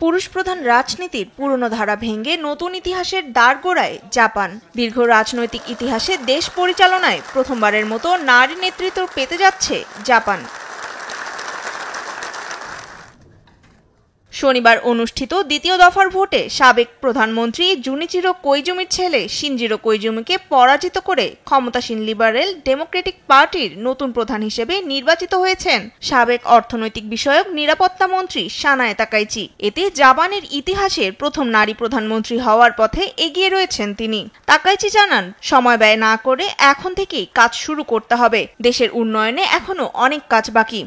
পুরুষ প্রধান রাজনীতির পুরনো ধারা ভেঙে নতুন ইতিহাসের দ্বারগোড়ায় জাপান। দীর্ঘ রাজনৈতিক ইতিহাসে দেশ পরিচালনায় প্রথমবারের মতো নারী নেতৃত্ব পেতে যাচ্ছে জাপান। শনিবার অনুষ্ঠিত দ্বিতীয় দফার ভোটে সাবেক প্রধানমন্ত্রী জুনিচিরো কোইজুমির ছেলে শিনজিরো কোইজুমিকে পরাজিত করে ক্ষমতাসীন লিবারেল ডেমোক্রেটিক পার্টির নতুন প্রধান হিসেবে নির্বাচিত হয়েছেন সাবেক অর্থনৈতিক বিষয়ক নিরাপত্তা মন্ত্রী সানায়ে তাকাইচি। এতে জাপানের ইতিহাসের প্রথম নারী প্রধানমন্ত্রী হওয়ার পথে এগিয়ে রয়েছেন তিনি। তাকাইচি জানান, সময় ব্যয় না করে এখন থেকেই কাজ শুরু করতে হবে। দেশের উন্নয়নে এখনো অনেক কাজ বাকি।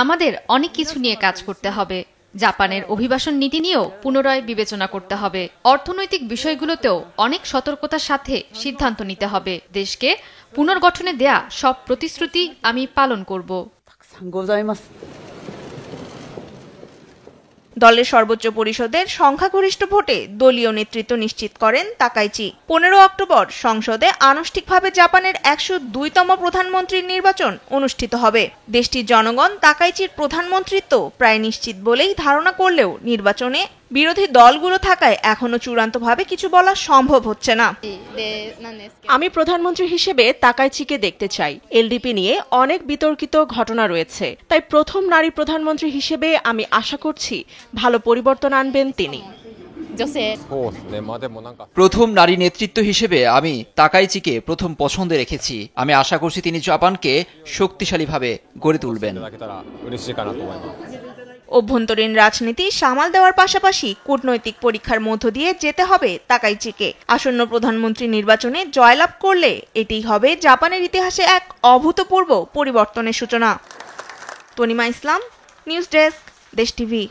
আমাদের অনেক কিছু নিয়ে কাজ করতে হবে। জাপানের অভিবাসন নীতি নিয়েও পুনরায় বিবেচনা করতে হবে। অর্থনৈতিক বিষয়গুলোতেও অনেক সতর্কতার সাথে সিদ্ধান্ত নিতে হবে। দেশকে পুনর্গঠনে দেয়া সব প্রতিশ্রুতি আমি পালন করব। দলের সর্বোচ্চ পরিষদের সংখ্যাগরিষ্ঠ ভোটে দলীয় নেতৃত্ব নিশ্চিত করেন তাকাইচি। 15 অক্টোবর সংসদে আনুষ্ঠানিকভাবে জাপানের 102তম প্রধানমন্ত্রীর নির্বাচন অনুষ্ঠিত হবে। দেশটির জনগণ তাকাইচির প্রধানমন্ত্রিত্ব প্রায় নিশ্চিত বলেই ধারণা করলেও নির্বাচনে বিরোধী দলগুলো থাকায় এখনো চূড়ান্তভাবে কিছু বলা সম্ভব হচ্ছে না। আমি প্রধানমন্ত্রী হিসেবে তাকাইচিকে দেখতে চাই। এলডিপি নিয়ে অনেক বিতর্কিত ঘটনা রয়েছে, তাই প্রথম নারী প্রধানমন্ত্রী হিসেবে আমি আশা করছি ভালো পরিবর্তন আনবেন তিনি। প্রথম নারী নেতৃত্ব হিসেবে আমি তাকাইচিকে প্রথম পছন্দে রেখেছি। আমি আশা করছি তিনি জাপানকে শক্তিশালীভাবে গড়ে তুলবেন। অভ্যন্তরীণ রাজনীতি সামাল দেওয়ার পাশাপাশি কূটনৈতিক পরীক্ষার মধ্য দিয়ে যেতে হবে তাকাইচিকে। আসন্ন প্রধানমন্ত্রী নির্বাচনে জয়লাভ করলে এটিই হবে জাপানের ইতিহাসে এক অভূতপূর্ব পরিবর্তনের সূচনা। তনিমা ইসলাম, নিউজ ডেস্ক, দেশ টিভি।